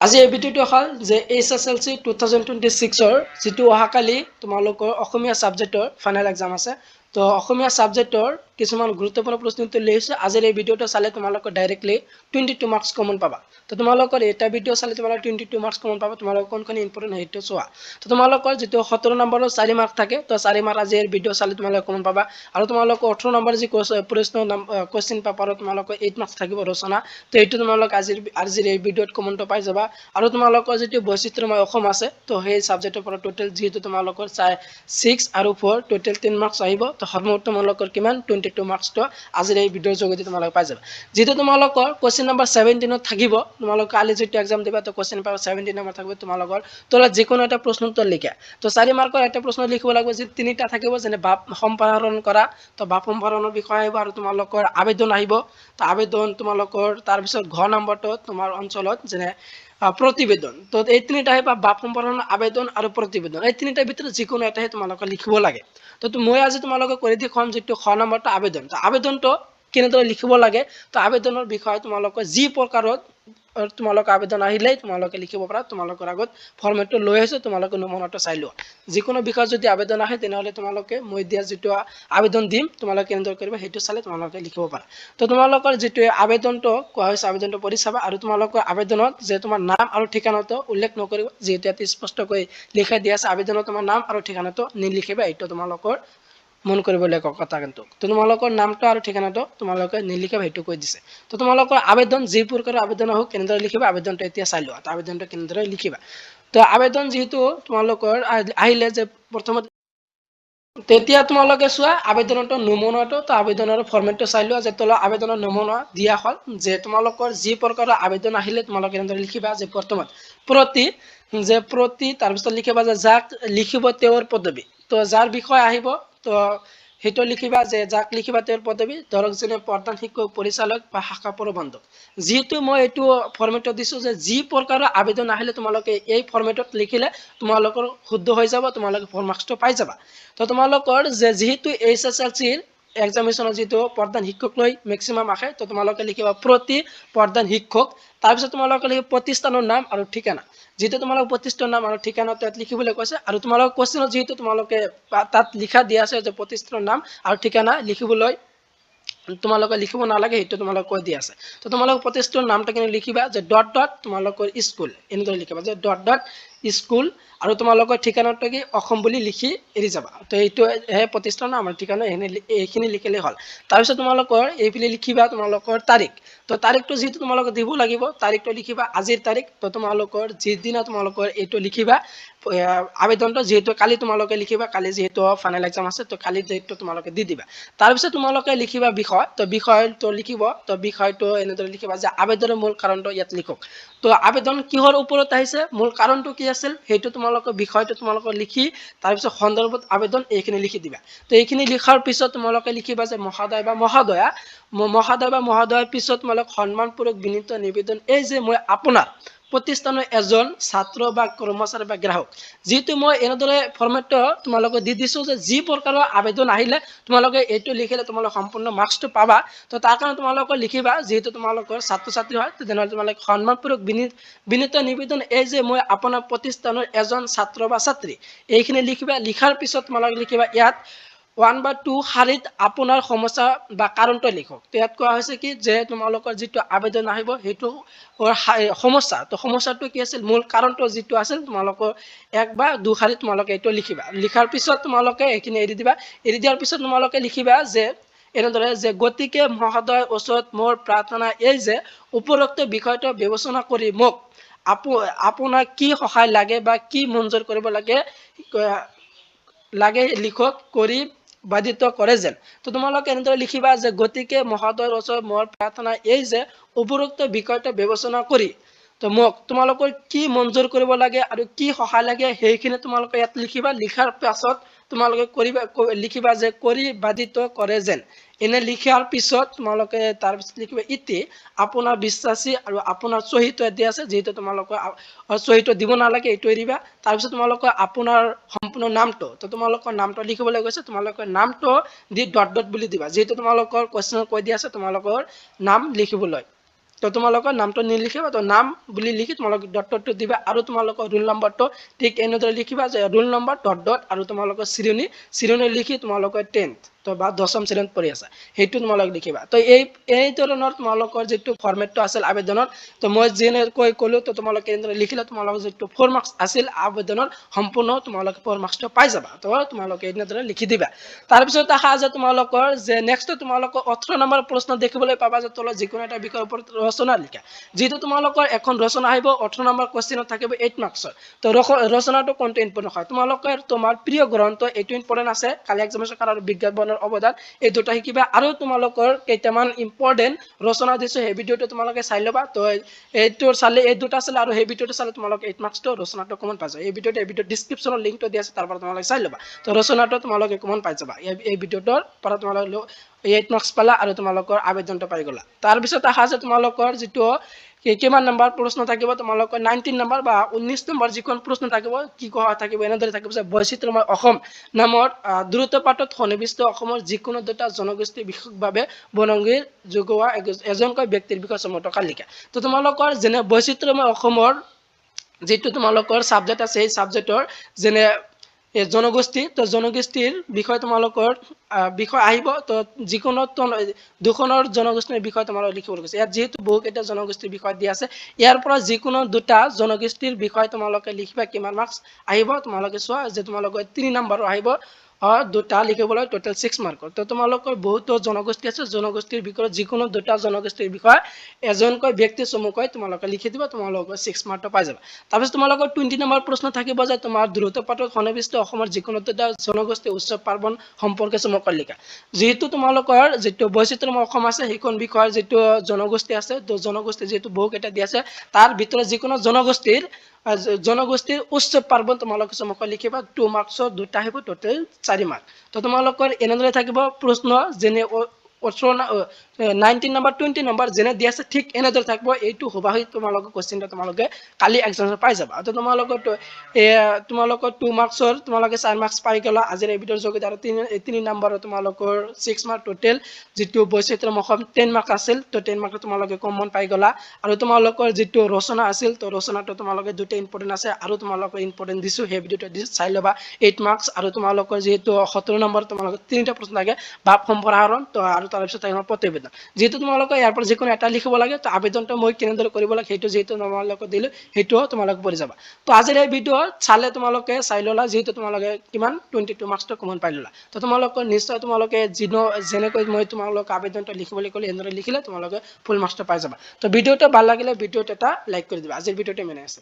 আজি এই ভিডিঅ'টো হ'ল যে SSLC 2026 যেটো অহাকালি তোমালোকৰ অসমীয়া সাবজেক্টৰ ফাইনাল এক্সাম আছে তো অসমীয়া সাবজেক্টৰ কিছুমান গুৰুত্বপূৰ্ণ প্ৰশ্ন উত্তৰ লৈ আহিছে আজিৰ এই ভিডিঅ'টো চালে তোমালোকৰ ডাইৰেক্টলি 22 মাৰ্কস কমন পাবা তো তোমালোকৰ এটা ভিডিঅ' চালে তোমালোকৰ 22 মাৰ্কস কমন পাবা তোমালোকৰ কোনখন ইম্পৰ্টেন্ট হেটো চোৱা তো তোমালোকৰ যেটো 17 নম্বৰৰ 4 মাৰ্ক থাকে তো 4 মাৰ্ক আজি এই ভিডিঅ' চালে তোমালোকৰ কমন পাবা আৰু তোমালোকৰ 18 নম্বৰ যি প্ৰশ্ন কোৱেশ্চন পেপাৰত তোমালোকৰ 8 মাৰ্কস থাকিব ৰচনা তো এইটো তোমালোক আজিৰ এই ভিডিঅ'ত কমনটো পাই যাবা আৰু তোমালোকৰ যেটো বৈচিত্ৰ্যময় অসম আছে তো সেই সাবজেক্টৰ পৰা টোটাল যেটো তোমালোকৰ 6 আৰু 4 টোটাল 10 মাৰ্কস আহিব তো সৰ্বমুঠ তোমালোকৰ কিমান 22 মাৰ্কস তো আজিৰ এই ভিডিঅ'ৰ যোগেদি তোমালোক পাই যাবা যেটো তোমালোকৰ কোৱেশ্চন নম্বৰ 17 ত থাকিব তোমালোক কালি যেটো এক্সাম দিবা তো কোৱেশ্চন নম্বৰ 17 নম্বৰ থাকিব তোমালোকৰ তলত যিকোনো এটা প্ৰশ্ন উত্তৰ লিখা তো 4 মাৰ্কৰ এটা প্ৰশ্ন লিখিব লাগিব যে তিনিটা থাকিব যেনে বাপ সম্পাদন কৰা তো বাপ সম্পাদনৰ বিষয় আহিব আৰু তোমালোকৰ আবেদন আহিব তো আবেদন তোমালোকৰ তাৰ পিছত ঘ নম্বৰটো তোমাৰ অঞ্চলত যেনে প্ৰতিবেদন তো এই তিনিটা আহিব বাপ সম্পাদন আবেদন আৰু প্ৰতিবেদন এই তিনিটাৰ ভিতৰত যিকোনো এটাহে তোমালোকে লিখিব লাগে তো মই আজি তোমালোকে কৰি দেখুৱাম যেটো খ নম্বৰটো আবেদন তো আবেদনটো কেনেদৰে লিখিব লাগে তো আবেদনৰ বিষয়ে তোমালোকে যি প্ৰকাৰত তোমালোকে আবেদন আহিলে তোমালোকে লিখিব পাৰা তোমালোকৰ আগত ফৰ্মেটটো লৈ আছে তোমালোকে নমুনাটো চাই লোৱা যিকোনো বিষয় যদি আবেদন আহে তেনেহলে তোমালোকে মই দিয়া যেটো আবেদন দিম তোমালোকে কেনেদৰে কৰিবা হেতু চালে তোমালোকে লিখিব পাৰা তো তোমালোকৰ যেটো আবেদনটো কোৱা হৈছে আবেদনটো পঢ়ি চাবা আৰু তোমালোকৰ আবেদনত যে তোমাৰ নাম আৰু ঠিকনাটো উল্লেখ নকৰিব যেটো ইয়াত স্পষ্টকৈ লিখা দিয়া আছে আবেদনত তোমাৰ নাম আৰু ঠিকনাটো নিলিখিবা এইটো তোমালোকৰ মন কৰিবলগীয়া কথা কিন্তু তো তোমালোকৰ নামটো আৰু ঠিকনাটো তোমালোকে নিলিখিবা হেতু কৈ দিছে তো তোমালোকৰ আবেদন যি প্ৰকাৰৰ আবেদন হোক কেনেদৰে লিখিবা আবেদনটো এতিয়া চাই লোৱা আবেদনটো কেনেদৰে লিখিবা তো আবেদন যেহেতু তোমালোকৰ আহিলে যে প্ৰথমতে তেতিয়া তোমালোকে চোৱা আবেদনটো নমুনাটো তো আবেদনৰ ফৰ্মেটটো চাই লোৱা যে তল আবেদনৰ নমুনা দিয়া হ'ল যে তোমালোকৰ যি প্ৰকাৰৰ আবেদন আহিলে তোমালোকে কেনেদৰে লিখিবা যে প্ৰথমত প্ৰতি তাৰ পিছত লিখিবা যে যাক লিখিব তেওঁৰ পদবী তো যাৰ বিষয় আহিব তো হেটো লিখিবা যে যাক লিখিবা তেওঁৰ পদবী ধৰক যেনে প্ৰধান শিক্ষক পৰিচালক বা শাখা প্ৰবন্ধক যেহেতু মই এইটো ফৰ্মেটত দিছো যে যি প্ৰকাৰৰ আবেদন আহিলে তোমালোকে এই ফৰ্মেটত লিখিলে তোমালোকৰ শুদ্ধ হৈ যাব তোমালোকে ফোৰ মাৰ্কসটো পাই যাবা তো তোমালোকৰ যে যেহেতু SSLC এক্সামিনেশনৰ যেটো প্ৰধান শিক্ষক লৈ ম্যাক্সিমাম আহে তো তোমালোকে লিখিবা প্ৰতি প্ৰধান শিক্ষক তাৰ পিছত তোমালোকে লিখিবা প্ৰতিষ্ঠানৰ নাম আৰু ঠিকনা যেটো তোমালোক প্ৰতিষ্ঠানৰ নাম আৰু ঠিকনাটো ইয়াত লিখিবলৈ কৈছে আৰু তোমালোক কোৱেশ্চনত যেটো তোমালোকে তাত লিখা দিয়া আছে যে প্ৰতিষ্ঠানৰ নাম আৰু ঠিকনা লিখিবলৈ তোমালোকে লিখিব নালাগে হেতু তোমালোক কৈ দিয়া আছে তো তোমালোক প্ৰতিষ্ঠানৰ নামটো কেনে লিখিবা যে ডট ডট তোমালোকৰ স্কুল এনেদৰে লিখিবা যে ডট ডট স্কুল আৰু তোমালোকৰ ঠিকনাটো কি অসম বুলি লিখি এৰি যাবা তো এইটো হে প্ৰতিষ্ঠানৰ নাম আৰু ঠিকনা এইখিনি লিখিলে হ'ল তাৰ পিছত তোমালোকৰ এইফালে লিখিবা তোমালোকৰ তাৰিখ তো তাৰিখটো যেটো তোমালোকে দিব লাগিব তাৰিখটো লিখিবা আজিৰ তাৰিখ তো তোমালোকৰ যিদিনা তোমালোকৰ এইটো লিখিবা আবেদনটো যেহেতু কালি তোমালোকে লিখিবা কালি যেহেতু ফাইনাল এক্সাম আছে তো কালি ডেটটো তোমালোকে দি দিবা তাৰ পিছত তোমালোকে লিখিবা বিষয় তো বিষয়টো লিখিব তো বিষয়টো এনেদৰে লিখিবা যে আবেদনৰ মূল কাৰণটো ইয়াত লিখক তো আবেদন কিহৰ ওপৰত আহিছে মূল কাৰণটো কি আছিল হেতু তোমালোকে বিষয়টো তোমালোকে লিখি তাৰ পিছত সন্দৰ্ভত আবেদন এইখিনি লিখি দিবা তো এইখিনি লিখাৰ পিছত তোমালোকে লিখিবা যে মহোদয় বা মহোদয়াৰ পিছত তোমালোক সন্মানপূৰ্বক বিনীত নিবেদন এই যে মই আপোনাৰ প্ৰতিষ্ঠানৰ এজন ছাত্ৰ বা কৰ্মচাৰী বা গ্ৰাহক যেটো মই এনেদৰে ফৰ্মেটটো তোমালোকে দি দিছো যে যি প্ৰকাৰৰ আবেদন আহিলে তোমালোকে এইটো লিখিলে তোমালোক সম্পূৰ্ণ মাৰ্কসটো পাবা তো তাৰ কাৰণে তোমালোকে লিখিবা যেহেতু তোমালোকৰ ছাত্ৰ ছাত্ৰী হয় তেনেহলে তোমালোকে সন্মানপূৰ্বক বিনীত নিবেদন এই যে মই আপোনাৰ প্ৰতিষ্ঠানৰ এজন ছাত্ৰ বা ছাত্ৰী এইখিনি লিখিবা লিখাৰ পিছত তোমালোকে লিখিবা ইয়াত 1 বা 2 শাৰীত আপোনাৰ সমস্যা বা কাৰণটো লিখক তো ইয়াত কোৱা হৈছে কি যে তোমালোকৰ যেটো আবেদন আহিব হেতু সমস্যা তো সমস্যাটো কি আছিল মূল কাৰণটো যেটো আছিল তোমালোকৰ 1 বা 2 শাৰীত তোমালোকে এইটো লিখিবা লিখাৰ পিছত তোমালোকে এইখিনি এৰি দিবা এৰি দিয়াৰ পিছত তোমালোকে লিখিবা যে এনেদৰে যে গতিকে মহোদয় ওচৰত মোৰ প্ৰাৰ্থনা এই যে উপৰোক্ত বিষয়টো বিবেচনা কৰি মোক আপোনাক কি সহায় লাগে বা কি মঞ্জুৰ কৰিব লাগে লিখক কৰি বাধিত কৰে যেন তো তোমালোকে এনেদৰে লিখিবা যে গতিকে মহোদয়ৰ ওচৰত মোৰ প্ৰাৰ্থনা এই যে উপৰোক্ত বিষয়টো বিবেচনা কৰি তো মোক তোমালোকৰ কি মঞ্জুৰ কৰিব লাগে আৰু কি সহায় লাগে সেইখিনি তোমালোকে ইয়াত লিখিবা লিখাৰ পাছত তোমালোকে লিখিবা যে কৰি বাধিত কৰে যেন এনে লিখাৰ পিছত তোমালোকে তাৰ পিছত লিখিবা ইতি আপোনাৰ বিশ্বাসী আৰু আপোনাৰ চহীটো দিয়া আছে যেটো তোমালোকে চহীটো দিব নালাগে এইটো এৰিবা তাৰ পিছত তোমালোকে আপোনাৰ সম্পূৰ্ণ নামটো তো তোমালোকৰ নামটো লিখিবলৈ গৈছে তোমালোকৰ নামটো দি ডট ডট বুলি দিবা যেটো তোমালোকৰ কোৱেশ্চনত কৈ দিয়া আছে তোমালোকৰ নাম লিখিবলৈ তো তোমালোকৰ নামটো নিলিখিবা তো নাম বুলি লিখি তোমালোকে ডটটো দিবা আৰু তোমালোকৰ ৰোল নম্বৰটো ঠিক এনেদৰে লিখিবা যে ৰোল নম্বৰ ডট আৰু তোমালোকৰ চিৰণী লিখি তোমালোকৰ 10th তো বা 10ম শ্ৰেণীত পঢ়ি আছা সেইটো তোমালোকে লিখিবা তো এই ধৰণৰ তোমালোকৰ যেটো ফৰমেটটো আছিল আবেদনৰ তো মই যেনেকৈ ক'লো তো তোমালোকে এনেদৰে লিখিলে তোমালোকৰ যেটো 4 মাৰ্কছ আছিল আবেদনৰ সম্পূৰ্ণ তোমালোকে 4 মাৰ্কছটো পাই যাবা তো তোমালোকে এনেদৰে লিখি দিবা তাৰ পিছত আহা যে তোমালোকৰ যে নেক্সট তোমালোকৰ 18 নম্বৰ প্ৰশ্ন দেখিবলৈ পাবা যে তলত যিকোনো এটা বিষয়ৰ ওপৰত ৰচনা লিখা যেটো তোমালোকৰ এখন ৰচনা আহিব 18 নম্বৰ কোৱেশ্চনত থাকিব 8 মাৰ্কছৰ তো ৰচনাটো কোনটো ইম্পৰ্টেন্ট হয় তোমালোকৰ তোমাৰ প্ৰিয় গ্ৰন্থ এইটো ইম্পৰ্টেন্ট আছে কালি এক্সামিনেশ্যন আৰু বিজ্ঞাপনৰ অৱদান এই দুটা শিকিবা আৰু তোমালোকৰ কেইটামান ইম্পৰ্টেন্ট ৰচনা দিছো এই ভিডিওটো তোমালোকে চাই লবা তো এইটো চালে এই দুটা চালে আৰু এই ভিডিওটো চালে তোমালোকে 8 মাৰ্কছটো ৰচনাটো কমন পাই যাবা এই ভিডিওৰ ডেসক্ৰিপচনৰ লিংকটো দিয়া আছে তাৰ পৰা তোমালোকে চাই লবা তো ৰচনাটো তোমালোকে কমন পাই যাবা এই ভিডিওটোৰ পৰা তোমালোকে 8 মাৰ্কছ পালা আৰু তোমালোকৰ আবেদনটো পাই গলা তাৰ পিছত আহা যে তোমালোকৰ যেটো কিমান নম্বৰ প্ৰশ্ন থাকিব তোমালোকৰ 19 নম্বৰ বা 19 নম্বৰ যিখন প্ৰশ্ন থাকিব কি কোৱা থাকিব এনেদৰে থাকিব যে বৈচিত্ৰ্যময় অসম নামৰ দ্ৰুত পাঠত সন্নিৱিষ্ট অসমৰ যিকোনো দুটা জনগোষ্ঠী বিশেষভাৱে বনংগীৰ যোগোৱা এজনকৈ ব্যক্তিৰ বিষয়ে সমতকা লিখা তো তোমালোকৰ যেনে বৈচিত্ৰ্যময় অসমৰ যেটো তোমালোকৰ সাবজেক্ট আছে এই সাবজেক্টৰ যেনে জনগোষ্ঠী তো জনগোষ্ঠীৰ বিষয় তোমালোকৰ বিষয় আহিব তো যিকোনো দুখনৰ জনগোষ্ঠীৰ বিষয় তোমালোকে লিখিব লাগে ইয়াত যেহেতু বহুকেইটা জনগোষ্ঠীৰ বিষয় দিয়া আছে ইয়াৰ পৰা যিকোনো দুটা জনগোষ্ঠীৰ বিষয় তোমালোকে লিখিবা কিমান মাৰ্কছ আহিব তোমালোকে চোৱা যে তোমালোকৰ 3 নম্বৰৰ আহিব দুটা লিখিবলৈ টোটাল 6 মাৰ্কৰ তো তোমালোকৰ বহুত জনগোষ্ঠী আছে জনগোষ্ঠীৰ বিষয়ে যিকোনো দুটা জনগোষ্ঠীৰ বিষয় এজনকৈ ব্যক্তি চমুকৈ তোমালোকে লিখি দিবা তোমালোকৰ 6 মাৰ্কটো পাই যাবা তাৰপিছত তোমালোকৰ 20 নম্বৰ প্ৰশ্ন থাকিব যে তোমাৰ দ্ৰুত পাঠত সন্নিৱিষ্ট অসমৰ যিকোনো দুটা জনগোষ্ঠী উৎসৱ পাৰ্বণ সম্পৰ্কে চমুকৈ লিখা যেহেতু তোমালোকৰ যেটো বৈচিত্ৰ্যময় অসম আছে সেইখন বিষয়ৰ যেটো জনগোষ্ঠী আছে তো জনগোষ্ঠী যেটো বহুকেইটা দিয়া আছে তাৰ ভিতৰত যিকোনো জনগোষ্ঠীৰ উৎসৱ পাৰ্বণ তোমালোকে চমুকৈ লিখিবা 2 মাৰ্কছৰ দুটা আহিব টোটাল 4 মাৰ্ক তো তোমালোকৰ এনেদৰে থাকিব প্ৰশ্ন যেনে 19 নম্বৰ 20 নম্বৰ যেনে দিয়া আছে ঠিক এনেদৰে থাকিব এইটো হবাহি তোমালোকৰ কোৱেশ্চনটো তোমালোকে কালি এক্সামত পাই যাবা তো তোমালোকৰ 2 মাৰ্কছৰ তোমালোকে 4 মাৰ্কছ পাই গলা আজিৰ এই ভিডিওৰ যোগেদি আৰু 3 নম্বৰ তোমালোকৰ 6 মাৰ্ক টোটাল যেটো বৈচিত্ৰ্যময় অসম 10 মাৰ্ক আছিল তো 10 মাৰ্ক তোমালোকে কমন পাই গলা আৰু তোমালোকৰ যেটো ৰচনা আছিল তো ৰচনাটো তোমালোকে দুটা ইম্পৰ্টেন্ট আছে আৰু তোমালোকৰ ইম্পৰ্টেন্ট দিছো এই ভিডিওটো চাই লবা 8 মাৰ্কছ আৰু তোমালোকৰ যেটো 17 নম্বৰ তোমালোকৰ তিনিটা প্ৰশ্ন লাগে ভাব সম্প্ৰসাৰণ তো আৰু তাৰ পিছত আহিব প্ৰতিবেদন যেটো তোমালোকে ইয়াৰ পৰা যিকোনো এটা লিখিব লাগে তো আবেদনটো মই কেনেদৰে কৰিব লাগে হেতু যেটো তোমালোকে দিলে হেতু তোমালোকে পঢ়ি যাবা তো আজিৰ এই ভিডিও চালে তোমালোকে চাই ললা যেটো তোমালোকে কিমান 22 মাৰ্কছটো কমন পাই ললা তো তোমালোকে নিশ্চয় তোমালোকে যেনেকৈ মই তোমালোকে আবেদনটো লিখিবলৈ ক'লে এনেদৰে লিখিলে তোমালোকে ফুল মাৰ্কছটো পাই যাবা তো ভিডিওটো ভাল লাগিলে ভিডিওটো এটা লাইক কৰি দিবা আজিৰ ভিডিওটো মেনে আছে